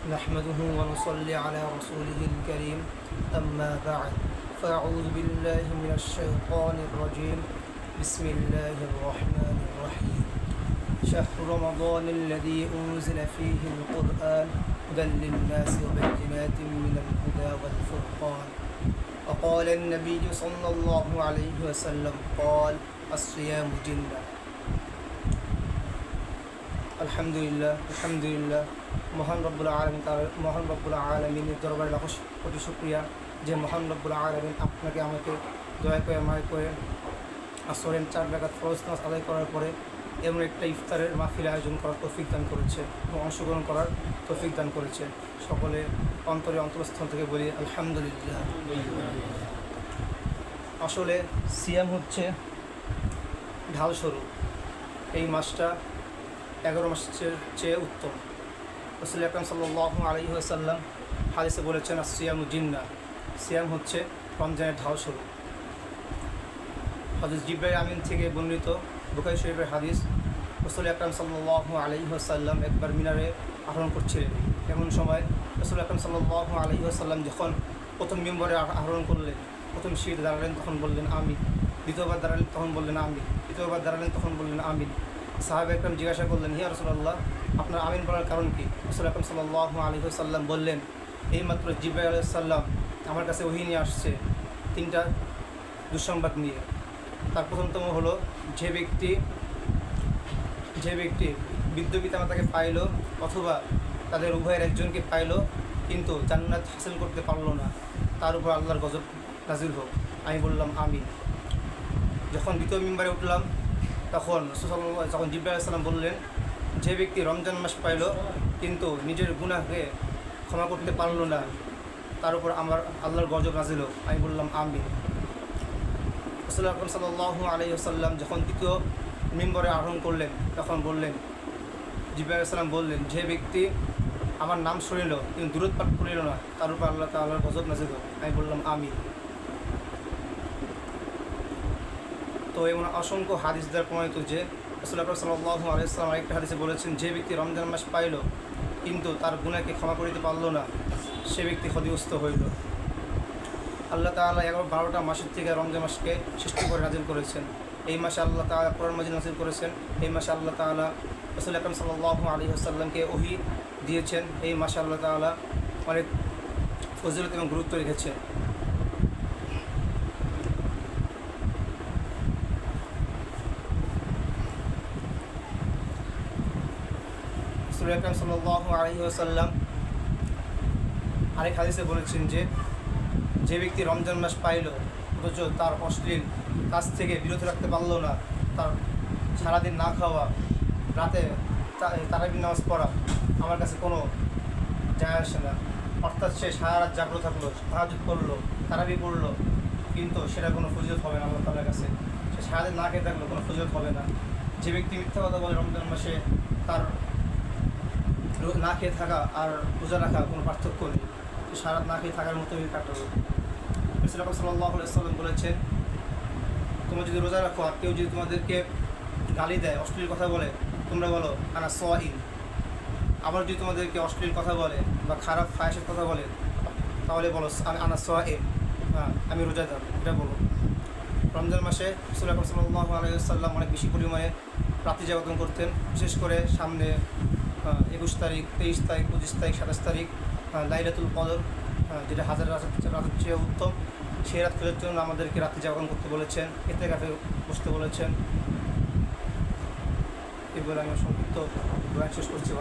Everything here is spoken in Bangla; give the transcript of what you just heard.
نحمده ونصلي على رسوله الكريم أما بعد فأعوذ بالله من الشيطان الرجيم بسم الله الرحمن الرحيم شهر رمضان الذي أنزل فيه القرآن هدى للناس وبينات من الهدى والفرقان وقال النبي صلى الله عليه وسلم قال الصيام جنة আলহামদুলিল্লাহ মহান রব্বুল আলামিনের দরবারে লাখ কোটি শুকরিয়া যে মহান রব্বুল আলামিন আপনাকে আমাকে দয়া করে মায় করে আসরের 4 রাকাত ফরজ নামাজ আদায় করার পরে এমন একটা ইফতারের মাহফিল আয়োজন করার তৌফিক দান করেছে এবং অংশগ্রহণ করার তৌফিক দান করেছে। সকলে অন্তরস্থল থেকে বলি আলহামদুলিল্লাহ। আসলে সিয়াম হচ্ছে ঢাল স্বরূপ। এই মাসটা 11 মাসের চেয়ে উত্তম। রাসূল আকরাম সাল্লাল্লাহু আলাইহি ওয়াসাল্লাম হাদিসে বলেছেন আসিয়ামু জিন্নাহ, সিয়াম হচ্ছে রমজানের ঢাল স্বরূপ। হযরত জিবরাইল আমিন থেকে বর্ণিত বুখারী শরীফের হাদিস, রাসূল আকরাম সাল্লাল্লাহু আলাইহি ওয়াসাল্লাম একবার মিনারে আরোহণ করছিলেন। এমন সময় রাসূল আকরাম সাল্লাল্লাহু আলাইহি ওয়াসাল্লাম যখন প্রথম মিম্বরে আরোহণ করলেন, প্রথম সিঁড়িতে দাঁড়ালেন তখন বললেন আমিন, দ্বিতীয়বার দাঁড়ালেন তখন বললেন আমিন, তৃতীয়বার দাঁড়ালেন তখন বললেন আমিন। সাহাবা একরাম জিজ্ঞাসা করলেন, ইয়া রাসূলুল্লাহ, আপনার আমিন বলার কারণ কি? রাসূল আকরাম সাল্লাল্লাহু আলাইহি ওয়াসাল্লাম বললেন, এইমাত্র জিবরাইল আলাইহিস সালাম আমার কাছে ওহী নিয়ে আসছে 3টা দুঃসংবাদ নিয়ে। তার প্রথমতম হলো যে ব্যক্তি বৃদ্ধ পিতামাতাকে পাইল অথবা তাদের উভয়ের একজনকে পাইল কিন্তু জান্নাত হাসিল করতে পারল না, তার উপর আল্লাহর গজব নাজিল হোক। আমি বললাম আমিন। যখন দ্বিতীয় মিম্বারে উঠলাম তখন জিবরাইল আলাইহিস সালাম বললেন, যে ব্যক্তি রমজান মাস পাইল কিন্তু নিজের গুনাহকে ক্ষমা করতে পারল না, তার উপর আমার আল্লাহর গজব নাজিল হোক। আমি বললাম আমিন। রাসূল আকরাম সাল্লাল্লাহু আলাইহি ওয়াসাল্লাম যখন তৃতীয় মিম্বরে আরোহণ করলেন তখন বললেন, জিবরাইল আলাইহিস সালাম বললেন, যে ব্যক্তি আমার নাম শুনিল কিন্তু দুরূদ পাঠ করিল না, তার উপর আল্লাহ তাআলার গজব নাজিল হোক। আমি বললাম আমিন। তো এমন অসংখ্য হাদিস দ্বারা প্রমাণিত যে রাসূল আকরাম সাল্লাল্লাহু আলাইহি ওয়াসাল্লাম আরেকটা হাদিসে বলেছেন, যে ব্যক্তি রমজান মাস পাইল কিন্তু তার গুনাহকে ক্ষমা করিতে পারল না, সে ব্যক্তি ক্ষতিগ্রস্ত হইল। আল্লাহ তাআলা 11-12টা মাসের থেকে রমজান মাসকে সৃষ্টি করে নাজিল করেছেন। এই মাসে আল্লাহ তাআলা কোরআন মাজিদ নাজিল করেছেন। এই মাসে আল্লাহ তাআলা রাসূল আকরাম সাল্লাল্লাহু আলাইহি ওয়াসাল্লামকে ওহী দিয়েছেন। এই মাসে আল্লাহ তাআলা অনেক ফজিলত এবং গুরুত্ব রেখেছেন। রাসূল আকরাম সাল্লাল্লাহু আলাইহি ওয়াসাল্লাম আরেক হাদিসে বলেছেন যে ব্যক্তি রমজান মাস পাইল অথচ তার অশ্লীল কাজ থেকে বিরত রাখতে পারল না, তার সারাদিন না খাওয়া, রাতে তারাবির নামাজ পড়া আমার কাছে কোনো যায় আসে না। অর্থাৎ সে সারা রাত জাগ্রত থাকলো, তাহাজ্জুদ করলো, তারাবি পড়লো, কিন্তু সেটা কোনো ফজিলত হবে না আল্লাহ তাআলার কাছে। সে সারাদিন না খেয়ে থাকলো, কোনো ফজিলত হবে না। যে ব্যক্তি মিথ্যা কথা বলে রমজান মাসে, তার না খেয়ে থাকা আর রোজা রাখা কোনো পার্থক্য নেই, সারা রাত না খেয়ে থাকার মতোই কাটাবে। রাসূল সাল্লাল্লাহু আলাইহি ওয়াসাল্লাম বলেছেন, তোমরা যদি রোজা রাখো আর কেউ যদি তোমাদেরকে গালি দেয়, অশ্লীল কথা বলে, তোমরা বলো আনা সাইম। আবার যদি তোমাদেরকে অশ্লীল কথা বলে বা খারাপ ফাহিশের কথা বলে, তাহলে বলো আনা সাইম, হ্যাঁ আমি রোজাদার, এটা বলো। রমজান মাসে রাসূল সাল্লাল্লাহু আলাইহি ওয়াসাল্লাম অনেক বেশি পরিমাণে রাত্রি জাগরণ করতেন। বিশেষ করে সামনে 21 তারিখ, 23 তারিখ, 25 তারিখ, 27 তারিখ লাইলাতুল কদর, যেটা হাজার রাতের চেয়ে উত্তম, সেই রাত খোঁজার জন্য আমাদেরকে রাত্রি জাগরণ করতে বলেছেন, ইতিকাফে বসতে বলেছেন। এবার আমি সংক্ষিপ্ত বয়ান শেষ করছি।